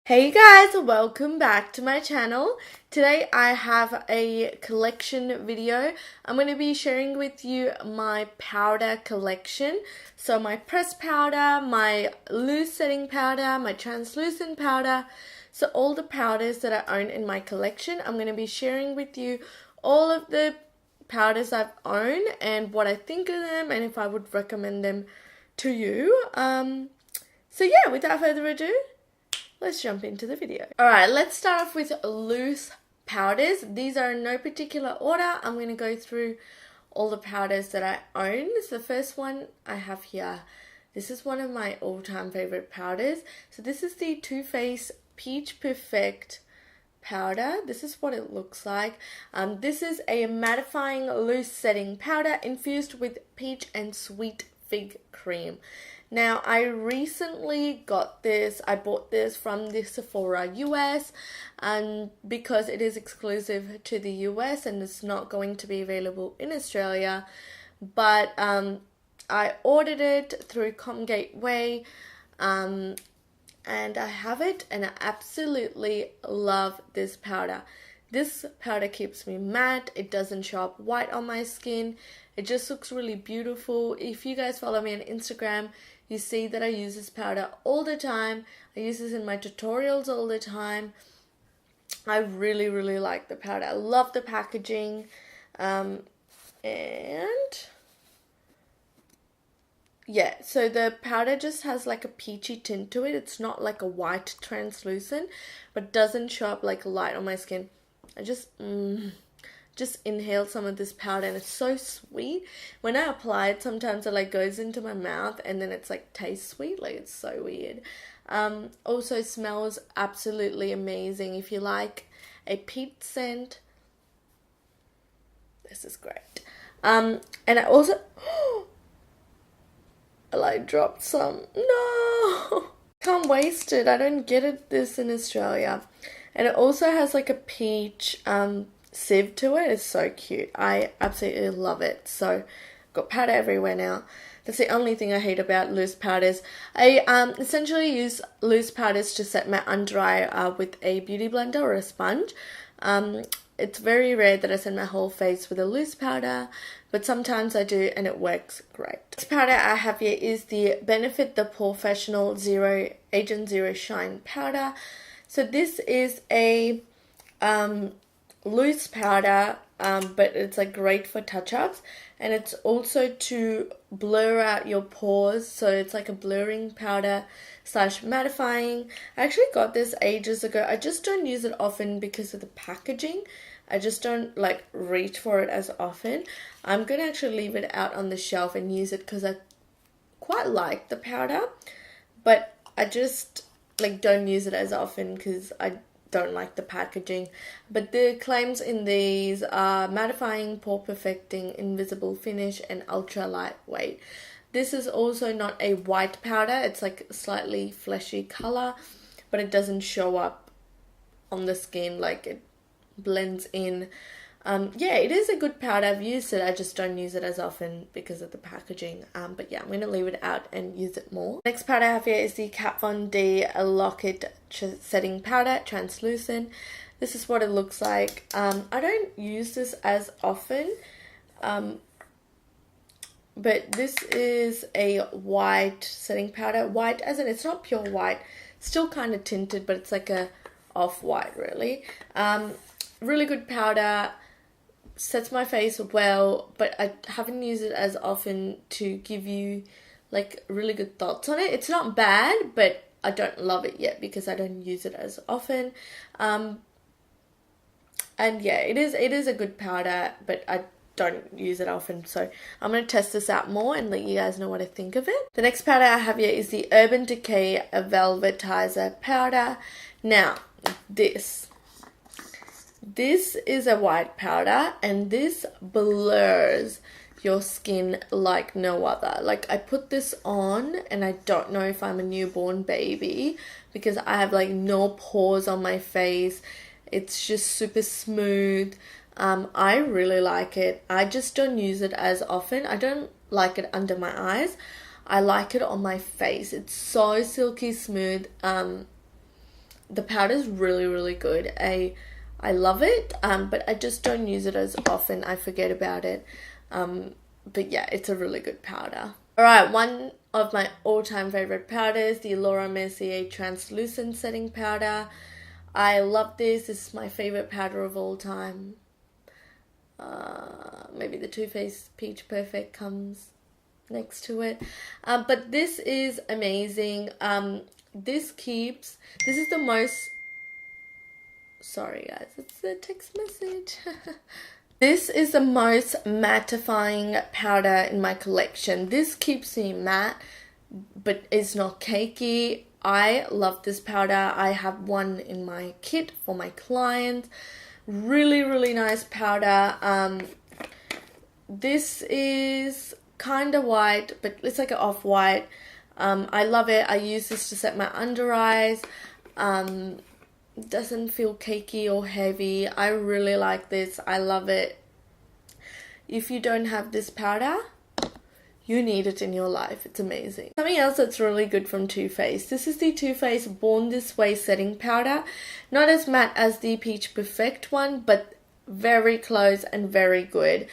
Hey guys, welcome back to my channel. Today I have a collection video. I'm going to be sharing with you my powder collection. So my pressed powder, my loose setting powder, my translucent powder. So all the powders that I own in my collection, I'm going to be sharing with you all of the powders I've owned and what I think of them and if I would recommend them to you. So yeah, without further ado, let's jump into the video. Alright, let's start off with loose powders. These are in no particular order. I'm going to go through all the powders that I own. So the first one I have here, this is one of my all-time favorite powders. So this is the Too Faced Peach Perfect powder. This is what it looks like. This is a mattifying loose setting powder infused with peach and sweet fig cream. Now, I recently got this. I bought this from the Sephora US because it is exclusive to the US and it's not going to be available in Australia. But I ordered it through Com Gateway and I have it and I absolutely love this powder. This powder keeps me matte. It doesn't show up white on my skin. It just looks really beautiful. If you guys follow me on Instagram, you see that I use this powder all the time. I use this in my tutorials all the time. I really, really like the powder. I love the packaging. And yeah, so the powder just has like a peachy tint to it. It's not like a white translucent, but doesn't show up like light on my skin. I just inhaled some of this powder and it's so sweet. When I apply it, sometimes it like goes into my mouth and then it's like tastes sweet. Like it's so weird. Also smells absolutely amazing. If you like a peach scent, this is great. And I also I like dropped some. No, can't waste it. I don't get this in Australia. And it also has like a peach sieve to it. It's so cute. I absolutely love it. So got powder everywhere now. That's the only thing I hate about loose powders. I essentially use loose powders to set my under eye with a beauty blender or a sponge. It's very rare that I set my whole face with a loose powder, but sometimes I do and it works great. This powder I have here is the Benefit the Professional Zero Agent Zero Shine powder. So this is a loose powder, but it's like great for touch-ups, and it's also to blur out your pores. So it's like a blurring powder slash mattifying. I actually got this ages ago. I just don't use it often because of the packaging. I just don't like reach for it as often. I'm gonna actually leave it out on the shelf and use it because I quite like the powder, but I just like don't use it as often because I don't like the packaging. But the claims in these are mattifying, pore perfecting, invisible finish, and ultra lightweight. This is also not a white powder. It's like slightly fleshy color, but it doesn't show up on the skin. Like it blends in. Yeah, it is a good powder. I've used it. I just don't use it as often because of the packaging. But yeah, I'm going to leave it out and use it more. Next powder I have here is the Kat Von D Lock-It Setting Powder, Translucent. This is what it looks like. I don't use this as often. But this is a white setting powder. White as in it's not pure white. Still kind of tinted, but it's like a off-white really. Really good powder. Sets my face well, but I haven't used it as often to give you like really good thoughts on it. It's not bad, but I don't love it yet because I don't use it as often. And yeah, it is a good powder, but I don't use it often, so I'm going to test this out more and let you guys know what I think of it. The next powder I have here is the Urban Decay Velvetizer powder. Now, this is a white powder and this blurs your skin like no other. Like I put this on and I don't know if I'm a newborn baby because I have like no pores on my face. It's just super smooth. I really like it. I just don't use it as often. I don't like it under my eyes. I like it on my face. It's so silky smooth. the powder is really, really good. I love it, but I just don't use it as often. I forget about it. But yeah, it's a really good powder. Alright, one of my all-time favorite powders, the Laura Mercier Translucent Setting Powder. I love this. This is my favorite powder of all time. Maybe the Too Faced Peach Perfect comes next to it. But this is amazing. This is the most... Sorry guys, it's the text message. This is the most mattifying powder in my collection. This keeps me matte, but it's not cakey. I love this powder. I have one in my kit for my clients. Really, really nice powder. This is kind of white, but it's like an off-white. I love it. I use this to set my under eyes. Doesn't feel cakey or heavy. I really like this. I love it. If you don't have this powder, you need it in your life. It's amazing. Something else that's really good from Too Faced. This is the Too Faced Born This Way setting powder. Not as matte as the Peach Perfect one, but very close and very good.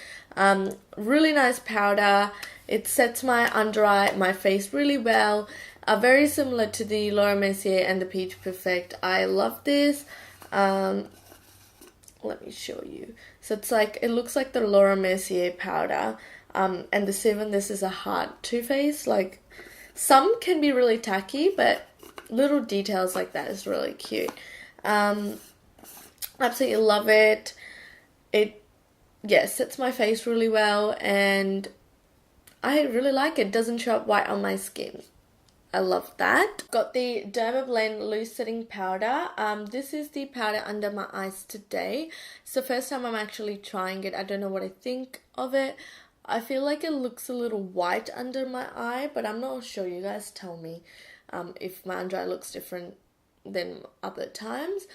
Really nice powder. It sets my under eye, my face really well. Very similar to the Laura Mercier and the Peach Perfect. I love this. Let me show you. So it's like, it looks like the Laura Mercier powder. And the sieve on this is a heart Too Faced. Like, some can be really tacky, but little details like that is really cute. Absolutely love it. It, yeah, sets my face really well, and I really like it. Doesn't show up white on my skin. I love that. Got the Dermablend Loose Setting Powder. This is the powder under my eyes today. It's the first time I'm actually trying it. I don't know what I think of it. I feel like it looks a little white under my eye, but I'm not sure. You guys tell me if my under eye looks different than other times.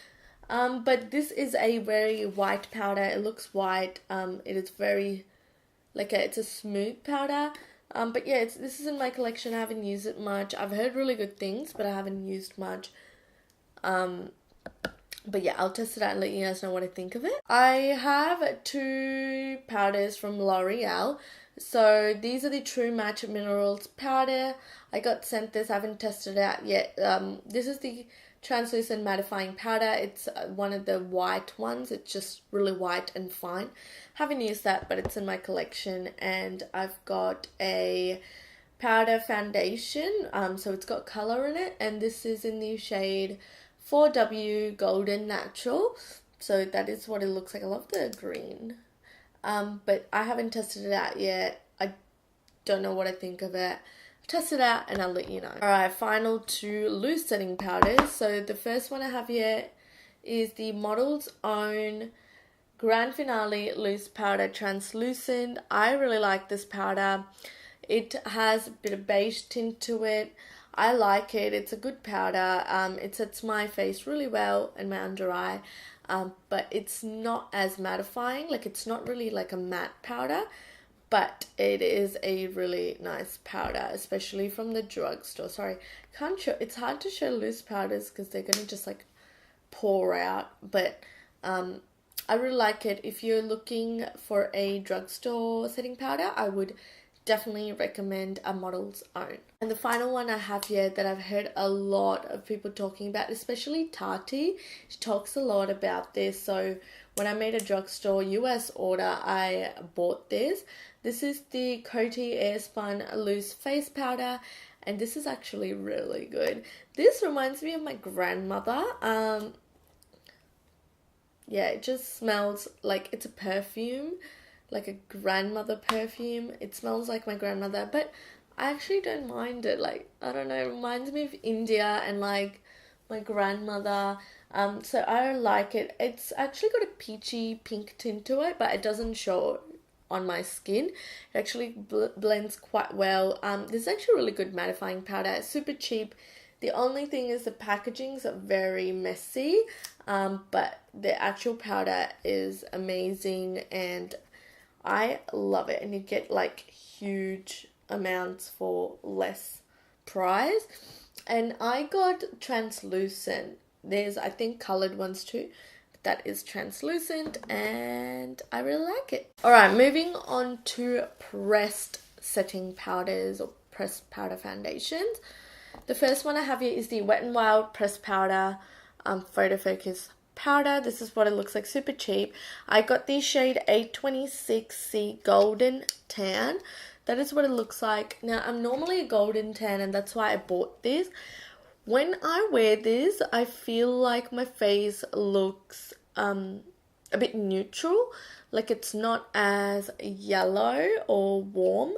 But this is a very white powder. It looks white. It is very, it's a smooth powder. But yeah, this is in my collection. I haven't used it much. I've heard really good things, but I haven't used much. But yeah, I'll test it out and let you guys know what I think of it. I have two powders from Loreal. So these are the True Match Minerals powder. I got sent this. I haven't tested it out yet. This is the translucent mattifying powder. It's one of the white ones. It's just really white and fine. Haven't used that, but it's in my collection. And I've got a powder foundation. So it's got color in it, and this is in the shade 4W Golden Natural. So that is what it looks like. I love the green. But I haven't tested it out yet. I don't know what I think of it. Test it out and I'll let you know. Alright, final two loose setting powders. So the first one I have here is the Model's Own Grand Finale Loose Powder Translucent. I really like this powder. It has a bit of beige tint to it. I like it. It's a good powder. It sets my face really well and my under eye. But it's not as mattifying. Like, it's not really like a matte powder. But it is a really nice powder, especially from the drugstore. Sorry, can't show. It's hard to show loose powders because they're gonna just like pour out. But I really like it. If you're looking for a drugstore setting powder, I would definitely recommend a Model's Own. And the final one I have here that I've heard a lot of people talking about, especially Tati. She talks a lot about this. So when I made a drugstore US order, I bought this. This is the Coty Airspun Loose Face Powder, and this is actually really good. This reminds me of my grandmother. Yeah, it just smells like it's a perfume, like a grandmother perfume. It smells like my grandmother, but I actually don't mind it. Like, I don't know, it reminds me of India and like my grandmother. So I like it. It's actually got a peachy pink tint to it, but it doesn't show on my skin. It actually blends quite well. This is actually a really good mattifying powder. It's super cheap. The only thing is the packagings are very messy, but the actual powder is amazing and I love it. And you get like huge amounts for less price. And I got translucent there's, I think, colored ones too. That is translucent, and I really like it. Alright, moving on to pressed setting powders or pressed powder foundations. The first one I have here is the Wet n Wild Pressed Powder Photo Focus Powder. This is what it looks like, super cheap. I got the shade 826C Golden Tan. That is what it looks like. Now, I'm normally a golden tan, and that's why I bought this. When I wear this, I feel like my face looks a bit neutral. Like it's not as yellow or warm.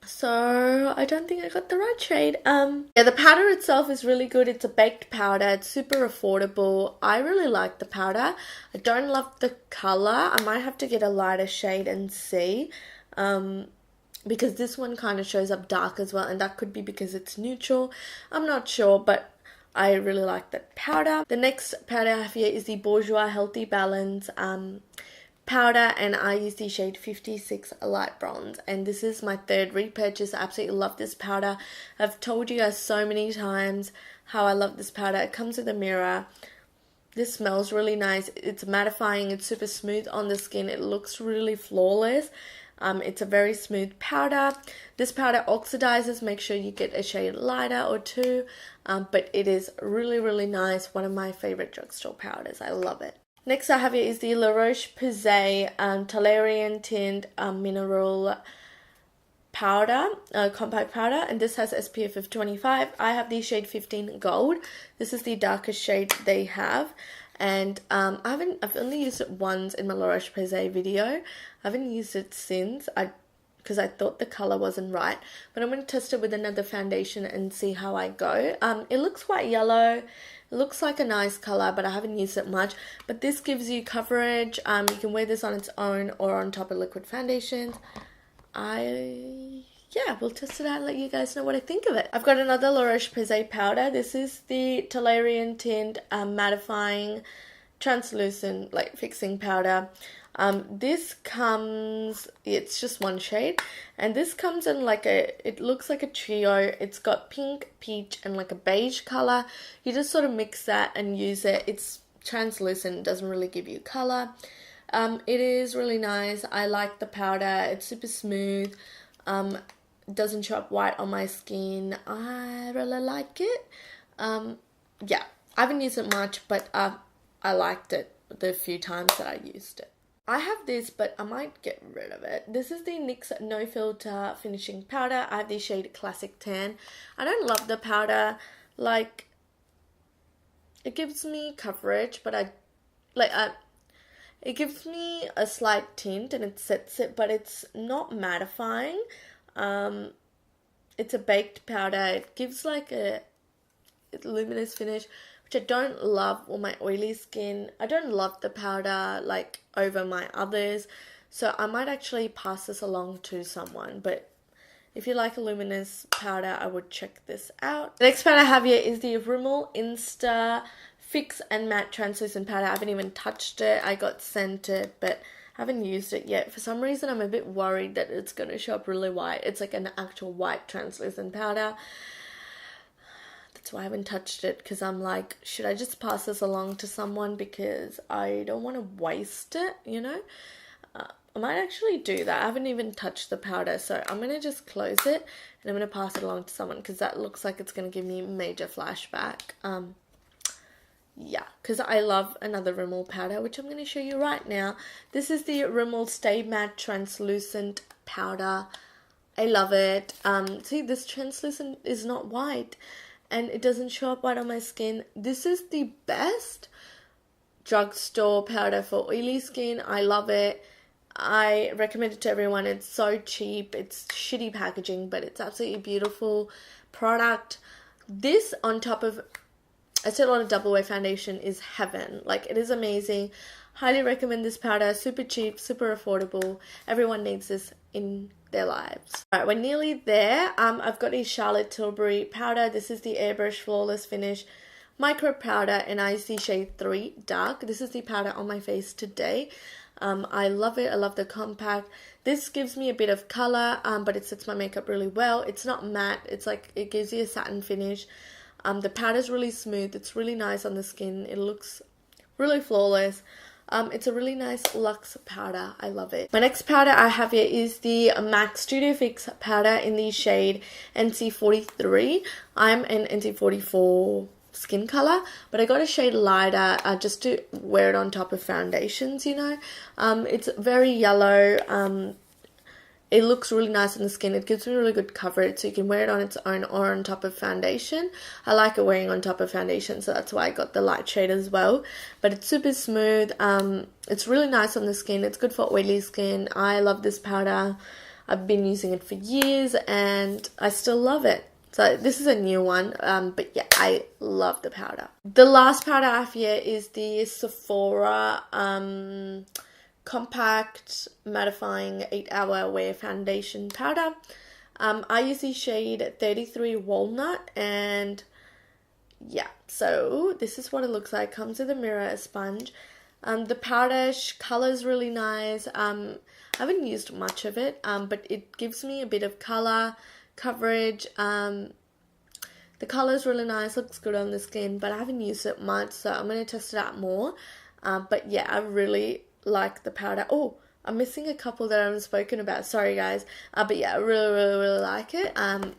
So I don't think I got the right shade. Yeah, the powder itself is really good. It's a baked powder. It's super affordable. I really like the powder. I don't love the color. I might have to get a lighter shade and see. Because this one kind of shows up dark as well, and that could be because it's neutral. I'm not sure, but I really like that powder. The next powder I have here is the Bourjois Healthy Balance powder, and I use the shade 56 Light Bronze, and this is my third repurchase. I absolutely love this powder. I've told you guys so many times how I love this powder. It comes with a mirror. This smells really nice. It's mattifying. It's super smooth on the skin. It looks really flawless. It's a very smooth powder. This powder oxidizes. Make sure you get a shade lighter or two. But it is really, really nice. One of my favorite drugstore powders. I love it. Next I have here is the La Roche-Posay Tolerian Tint Mineral Powder, compact powder, and this has SPF of 25. I have the shade 15 Gold. This is the darkest shade they have. And I've only used it once in my La Roche-Posay video. I haven't used it since, because I thought the color wasn't right. But I'm going to test it with another foundation and see how I go. It looks quite yellow. It looks like a nice color, but I haven't used it much. But this gives you coverage. You can wear this on its own or on top of liquid foundations. Yeah, we'll test it out and let you guys know what I think of it. I've got another La Roche-Posay powder. This is the Tolerian Tint mattifying translucent like fixing powder. This comes, it's just one shade, and this comes in like it looks like a trio. It's got pink, peach, and like a beige color. You just sort of mix that and use it. It's translucent, it doesn't really give you color. It is really nice. I like the powder. It's super smooth. Doesn't show up white on my skin. I really like it. Yeah, I haven't used it much, but I liked it the few times that I used it. I have this, but I might get rid of it. This is the NYX No Filter Finishing Powder. I have the shade Classic Tan. I don't love the powder. Like, it gives me coverage, but it gives me a slight tint and it sets it, but it's not mattifying. It's a baked powder. It gives like a luminous finish, which I don't love on my oily skin. I don't love the powder like over my others, so I might actually pass this along to someone. But if you like a luminous powder, I would check this out. The next powder I have here is the Rimmel Insta Fix and Matte Translucent Powder. I haven't even touched it. I got sent it, but I haven't used it yet. For some reason, I'm a bit worried that it's going to show up really white. It's like an actual white translucent powder. That's why I haven't touched it, because I'm like, should I just pass this along to someone, because I don't want to waste it, you know? I might actually do that. I haven't even touched the powder, so I'm going to just close it and I'm going to pass it along to someone, because that looks like it's going to give me a major flashback. Yeah, because I love another Rimmel powder, which I'm going to show you right now. This is the Rimmel Stay Matte Translucent Powder. I love it. See, this translucent is not white, and it doesn't show up white on my skin. This is the best drugstore powder for oily skin. I love it. I recommend it to everyone. It's so cheap. It's shitty packaging, but it's absolutely beautiful product. This on top of a Lauder Double Wear foundation is heaven. Like, it is amazing. Highly recommend this powder. Super cheap, super affordable. Everyone needs this in their lives. Alright, we're nearly there. I've got a Charlotte Tilbury powder. This is the Airbrush Flawless Finish Micro Powder, and I use the shade 3 Dark. This is the powder on my face today. I love it. I love the compact. This gives me a bit of color, but it sets my makeup really well. It's not matte. It's like, it gives you a satin finish. The powder is really smooth. It's really nice on the skin. It looks really flawless. It's a really nice luxe powder. I love it. My next powder I have here is the MAC Studio Fix powder in the shade NC43. I'm an NC44 skin color, but I got a shade lighter just to wear it on top of foundations, you know. It's very yellow. It looks really nice on the skin. It gives me really good coverage, so you can wear it on its own or on top of foundation. I like it wearing on top of foundation, so that's why I got the light shade as well. But it's super smooth. It's really nice on the skin. It's good for oily skin. I love this powder. I've been using it for years and I still love it. So this is a new one, but yeah, I love the powder. The last powder I have here is the Sephora Compact Mattifying 8-Hour Wear Foundation Powder. I use the shade 33 Walnut, and yeah, so this is what it looks like. Comes with a mirror, a sponge. The powder color is really nice. I haven't used much of it, but it gives me a bit of color, coverage. The color is really nice, looks good on the skin, but I haven't used it much, so I'm going to test it out more. But yeah, I really like the powder. Oh, I'm missing a couple that I haven't spoken about. Sorry, guys. But yeah, I really like it. I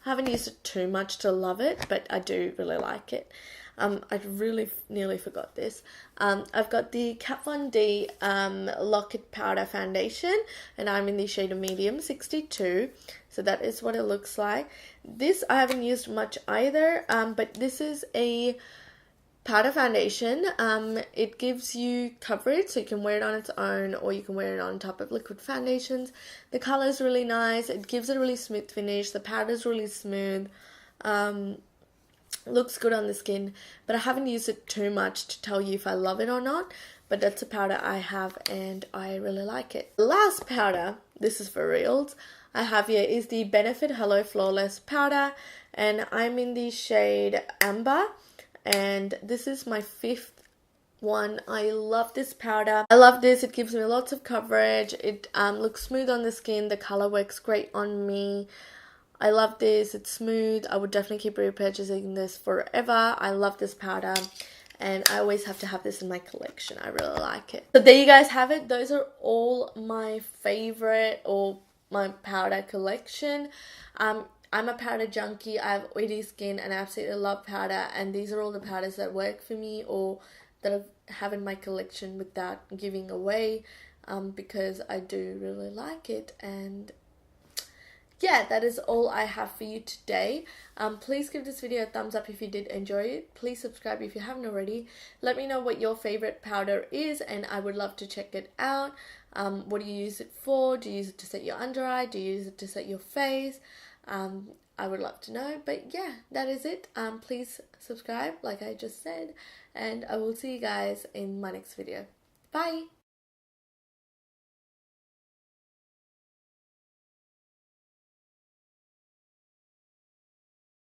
haven't used it too much to love it, but I do really like it. I really nearly forgot this. I've got the Kat Von D Lock-It Powder Foundation, and I'm in the shade of medium 62. So that is what it looks like. This I haven't used much either, but this is a powder foundation. It gives you coverage, so you can wear it on its own or you can wear it on top of liquid foundations. The color is really nice. It gives it a really smooth finish. The powder is really smooth. Looks good on the skin, but I haven't used it too much to tell you if I love it or not. But that's a powder I have and I really like it. The last powder, this is for reals, I have here is the Benefit Hello Flawless Powder, and I'm in the shade Amber. And this is my 5th one. I love this powder. I love this. It gives me lots of coverage. It looks smooth on the skin. The color works great on me. I love this. It's smooth. I would definitely keep repurchasing this forever. I love this powder, and I always have to have this in my collection. I really like it. So there you guys have it. Those are all my favorite or my powder collection. I'm a powder junkie. I have oily skin and I absolutely love powder, and these are all the powders that work for me or that I have in my collection without giving away, because I do really like it. And yeah, that is all I have for you today. Please give this video a thumbs up if you did enjoy it. Please subscribe if you haven't already. Let me know what your favorite powder is and I would love to check it out. What do you use it for? Do you use it to set your under eye? Do you use it to set your face? I would love to know. But yeah, that is it. Please subscribe like I just said, and I will see you guys in my next video. Bye!